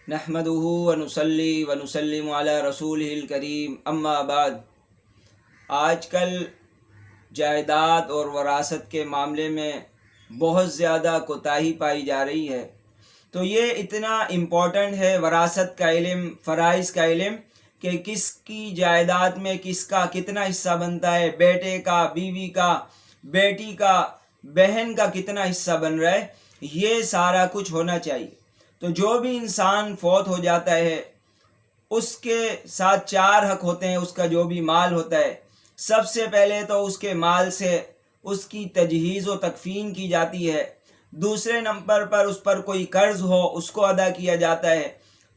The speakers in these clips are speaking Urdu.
نحمدہ ونصلی ونسلم علی رسولہ الکریم، اما بعد۔ آج کل جائیداد اور وراثت کے معاملے میں بہت زیادہ کوتاہی پائی جا رہی ہے، تو یہ اتنا امپورٹنٹ ہے وراثت کا علم، فرائض کا علم، کہ کس کی جائیداد میں کس کا کتنا حصہ بنتا ہے، بیٹے کا، بیوی کا، بیٹی کا، بہن کا کتنا حصہ بن رہا ہے، یہ سارا کچھ ہونا چاہیے۔ تو جو بھی انسان فوت ہو جاتا ہے اس کے ساتھ 4 حق ہوتے ہیں۔ اس کا جو بھی مال ہوتا ہے، سب سے پہلے تو اس کے مال سے اس کی تجہیز و تکفین کی جاتی ہے، دوسرے نمبر پر اس پر کوئی قرض ہو اس کو ادا کیا جاتا ہے،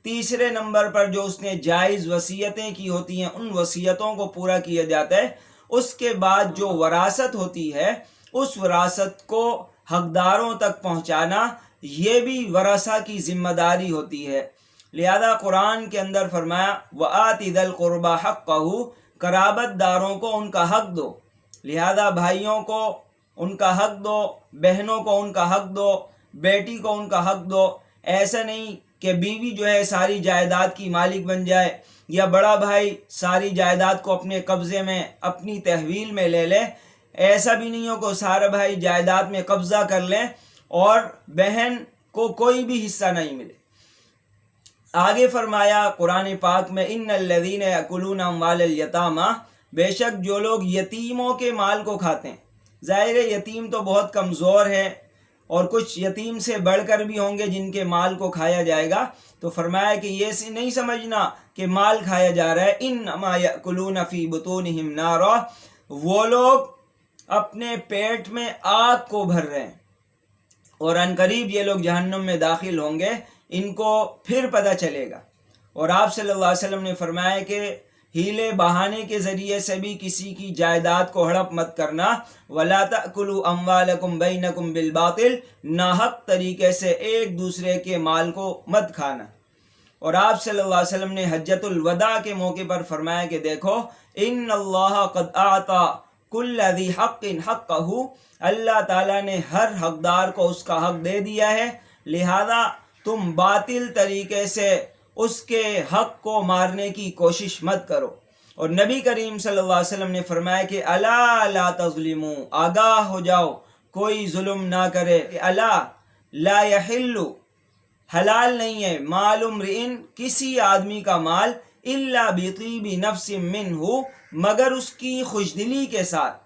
تیسرے نمبر پر جو اس نے جائز وصیتیں کی ہوتی ہیں ان وصیتوں کو پورا کیا جاتا ہے، اس کے بعد جو وراثت ہوتی ہے اس وراثت کو حقداروں تک پہنچانا یہ بھی ورثہ کی ذمہ داری ہوتی ہے۔ لہذا قرآن کے اندر فرمایا وَآتِ ذَا الْقُرْبَى حَقَّهُ، قرابت داروں کو ان کا حق دو۔ لہذا بھائیوں کو ان کا حق دو، بہنوں کو ان کا حق دو، بیٹی کو ان کا حق دو۔ ایسا نہیں کہ بیوی جو ہے ساری جائیداد کی مالک بن جائے، یا بڑا بھائی ساری جائیداد کو اپنے قبضے میں اپنی تحویل میں لے لے۔ ایسا بھی نہیں ہو کہ سارا بھائی جائیداد میں قبضہ کر لیں اور بہن کو کوئی بھی حصہ نہیں ملے۔ آگے فرمایا قرآن پاک میں ان الذین یأکلون اموال الیتامی، بے شک جو لوگ یتیموں کے مال کو کھاتے ہیں۔ ظاہر ہے یتیم تو بہت کمزور ہے اور کچھ یتیم سے بڑھ کر بھی ہوں گے جن کے مال کو کھایا جائے گا، تو فرمایا کہ یہ نہیں سمجھنا کہ مال کھایا جا رہا ہے، انما یأکلون فی بطونہم نارا، وہ لوگ اپنے پیٹ میں آگ کو بھر رہے ہیں اور عنقریب یہ لوگ جہنم میں داخل ہوں گے، ان کو پھر پتہ چلے گا۔ اور آپ صلی اللہ علیہ وسلم نے فرمایا کہ ہیلے بہانے کے ذریعے سے بھی کسی کی جائیداد کو ہڑپ مت کرنا، وَلَا تَأْكُلُوا أَمْوَالَكُمْ بَيْنَكُمْ بِالْبَاطِلِ، ناحق طریقے سے ایک دوسرے کے مال کو مت کھانا۔ اور آپ صلی اللہ علیہ وسلم نے حجۃ الوداع کے موقع پر فرمایا کہ دیکھو ان اللہ قد اعطى کل ذی حق حقہ، اللہ تعالیٰ نے ہر حقدار کو اس کا حق دے دیا ہے، لہذا تم باطل طریقے سے اس کے حق کو مارنے کی کوشش مت کرو۔ اور نبی کریم صلی اللہ علیہ وسلم نے فرمایا کہ الا لا تظلموا، آگاہ ہو جاؤ کوئی ظلم نہ کرے۔ الا لا یحل، حلال نہیں ہے، مال امرئ، کسی آدمی کا مال، الا بطیب نفس منہ، مگر اس کی خوشدلی کے ساتھ۔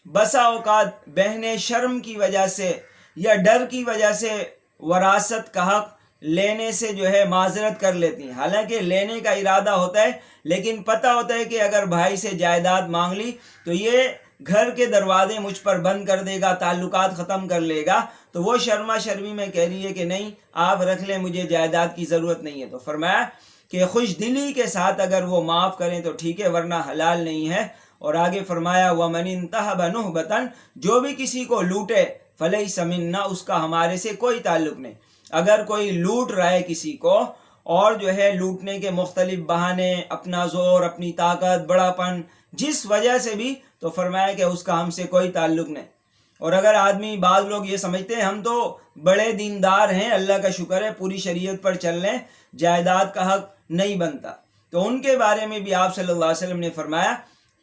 بسا اوقات بہنیں شرم کی وجہ سے یا ڈر کی وجہ سے وراثت کا حق لینے سے جو ہے معذرت کر لیتی ہیں، حالانکہ لینے کا ارادہ ہوتا ہے لیکن پتہ ہوتا ہے کہ اگر بھائی سے جائیداد مانگ لی تو یہ گھر کے دروازے مجھ پر بند کر دے گا، تعلقات ختم کر لے گا، تو وہ شرما شرمی میں کہہ رہی ہے کہ نہیں آپ رکھ لیں، مجھے جائیداد کی ضرورت نہیں ہے۔ تو فرمایا کہ خوش دلی کے ساتھ اگر وہ معاف کریں تو ٹھیک ہے، ورنہ حلال نہیں ہے۔ اور آگے فرمایا وَمَنِ انْتَهَبَ نُهْبَةً، جو بھی کسی کو لوٹے فَلَيْسَ مِنَّا، اس کا ہمارے سے کوئی تعلق نہیں۔ اگر کوئی لوٹ رہا ہے کسی کو اور جو ہے لوٹنے کے مختلف بہانے، اپنا زور، اپنی طاقت، بڑا پن، جس وجہ سے بھی، تو فرمایا کہ اس کا ہم سے کوئی تعلق نہیں۔ اور اگر آدمی، بعض لوگ یہ سمجھتے ہیں ہم تو بڑے دیندار ہیں، اللہ کا شکر ہے پوری شریعت پر چل لیں، جائیداد کا حق نہیں بنتا، تو ان کے بارے میں بھی آپ صلی اللہ علیہ وسلم نے فرمایا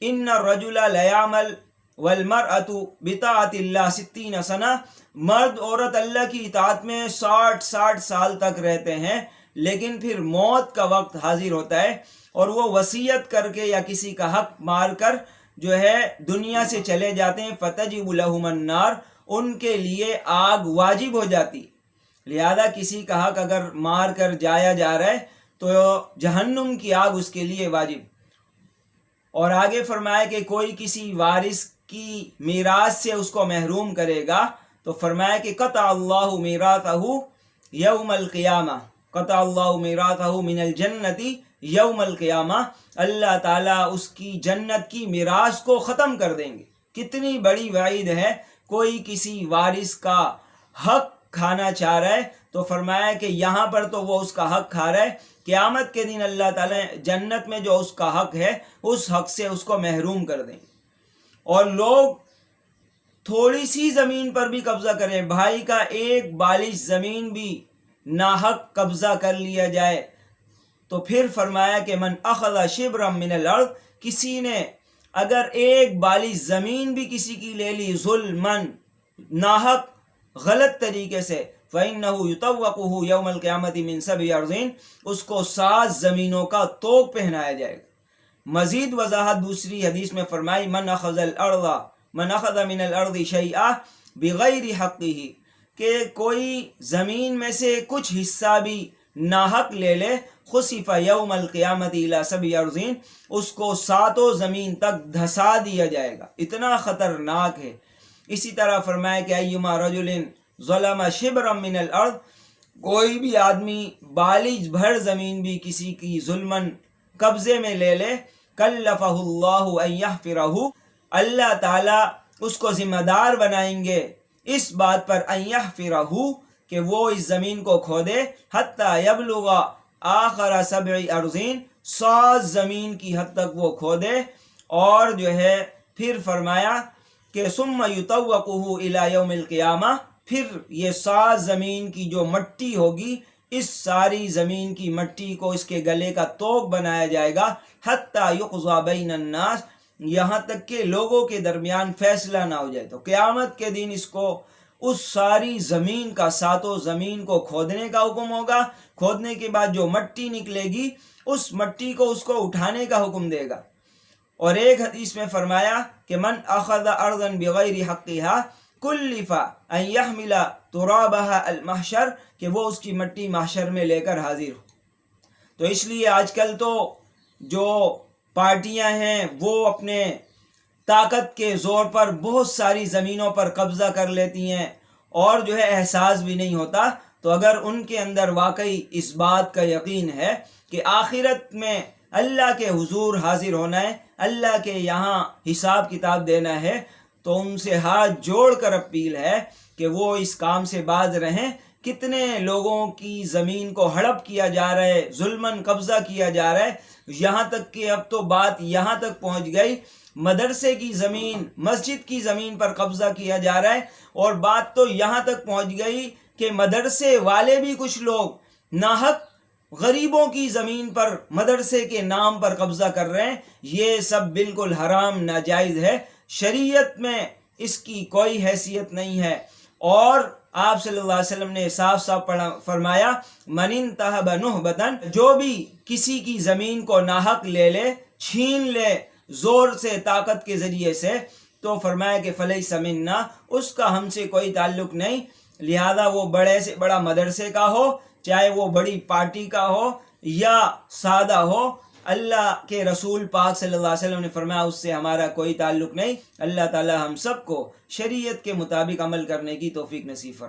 ان الرجل لیعمل والمرأة بطاعت اللہ 60 سنہ، مرد عورت اللہ کی اطاعت میں 60 سال تک رہتے ہیں، لیکن پھر موت کا وقت حاضر ہوتا ہے اور وہ وصیت کر کے یا کسی کا حق مار کر جو ہے دنیا سے چلے جاتے ہیں، فتجب لہم النار، ان کے لیے آگ واجب ہو جاتی۔ لہذا کسی کا حق اگر مار کر جایا جا رہا ہے تو جہنم کی آگ اس کے لیے واجب۔ اور آگے فرمایا کہ کوئی کسی وارث کی میراث سے اس کو محروم کرے گا تو فرمایا کہ قطع اللہ میراثہ یوم القیامہ، قطع اللہ میراثہ من الجنت یوم القیامہ، اللہ تعالیٰ اس کی جنت کی میراث کو ختم کر دیں گے۔ کتنی بڑی وعید ہے، کوئی کسی وارث کا حق کھانا چاہ رہا ہے تو فرمایا کہ یہاں پر تو وہ اس کا حق کھا رہا ہے، قیامت کے دن اللہ تعالیٰ جنت میں جو اس کا حق ہے اس حق سے اس کو محروم کر دیں گے۔ اور لوگ تھوڑی سی زمین پر بھی قبضہ کریں، بھائی کا ایک بالش زمین بھی ناحق قبضہ کر لیا جائے، تو پھر فرمایا کہ من اخذ شبرا من الارض، کسی نے اگر ایک بالش زمین بھی کسی کی لے لی ظلمن ناحق غلط طریقے سے، فإنه يطوقه يوم القيامة من 7 أرضين، اس کو 7 زمینوں کا طوق پہنایا جائے گا۔ مزید وضاحت دوسری حدیث میں فرمائی من اخذ من الارض شیئا بغیر حقه، کہ کوئی زمین میں سے کچھ حصہ بھی ناحق لے لے، خسف یوم القیامت الی 7 أرضین، اس کو 7 زمین تک دھسا دیا جائے گا، اتنا خطرناک ہے۔ اسی طرح فرمایا کہ ایما رجل ظلم شبرا من الارض، کوئی بھی آدمی بالش بھر زمین بھی کسی کی ظلمن قبضے میں لے لے، کلفہ اللہ ان یحفرہ، اللہ تعالیٰ اس کو ذمہ دار بنائیں گے اس بات پر ان یحفرہ، کہ وہ اس زمین کو کھودے، حتی یبلغ آخر 7 أرضین، 7 زمین کی حد تک وہ کھودے، اور جو ہے پھر فرمایا کہ ثم یطوقہ الی یوم القیامہ، پھر یہ 7 زمین کی جو مٹی ہوگی، اس ساری زمین کی مٹی کو اس کے گلے کا طوق بنایا جائے گا، حتی یقضی بین الناس، یہاں تک کہ لوگوں کے درمیان فیصلہ نہ ہو جائے۔ تو قیامت کے دن اس کو اس ساری زمین کا 7 زمین کو کھودنے کا حکم ہوگا، کھودنے کے بعد جو مٹی نکلے گی اس مٹی کو اس کو اٹھانے کا حکم دے گا۔ اور ایک حدیث میں فرمایا کہ من اخذ ارضا بغیر حقها کلف ان يحمل ترابها المحشر، کہ وہ اس کی مٹی محشر میں لے کر حاضر ہو۔ تو اس لیے آج کل تو جو پارٹیاں ہیں وہ اپنے طاقت کے زور پر بہت ساری زمینوں پر قبضہ کر لیتی ہیں، اور جو ہے احساس بھی نہیں ہوتا۔ تو اگر ان کے اندر واقعی اس بات کا یقین ہے کہ آخرت میں اللہ کے حضور حاضر ہونا ہے، اللہ کے یہاں حساب کتاب دینا ہے، تو ان سے ہاتھ جوڑ کر اپیل ہے کہ وہ اس کام سے باز رہیں۔ کتنے لوگوں کی زمین کو ہڑپ کیا جا رہا ہے، ظلماً قبضہ کیا جا رہا ہے، یہاں تک کہ اب تو بات یہاں تک پہنچ گئی، مدرسے کی زمین، مسجد کی زمین پر قبضہ کیا جا رہا ہے، اور بات تو یہاں تک پہنچ گئی کہ مدرسے والے بھی کچھ لوگ ناحق غریبوں کی زمین پر مدرسے کے نام پر قبضہ کر رہے ہیں۔ یہ سب بالکل حرام ناجائز ہے، شریعت میں اس کی کوئی حیثیت نہیں ہے۔ اور آپ صلی اللہ علیہ وسلم نے صاف صاف فرمایا من انتہب نہبتن، جو بھی کسی کی زمین کو ناحق لے لے، چھین لے زور سے، طاقت کے ذریعے سے، تو فرمایا کہ فلیس منا، اس کا ہم سے کوئی تعلق نہیں۔ لہذا وہ بڑے سے بڑا مدرسے کا ہو، چاہے وہ بڑی پارٹی کا ہو یا سادہ ہو، اللہ کے رسول پاک صلی اللہ علیہ وسلم نے فرمایا اس سے ہمارا کوئی تعلق نہیں۔ اللہ تعالی ہم سب کو شریعت کے مطابق عمل کرنے کی توفیق نصیب فرمائے۔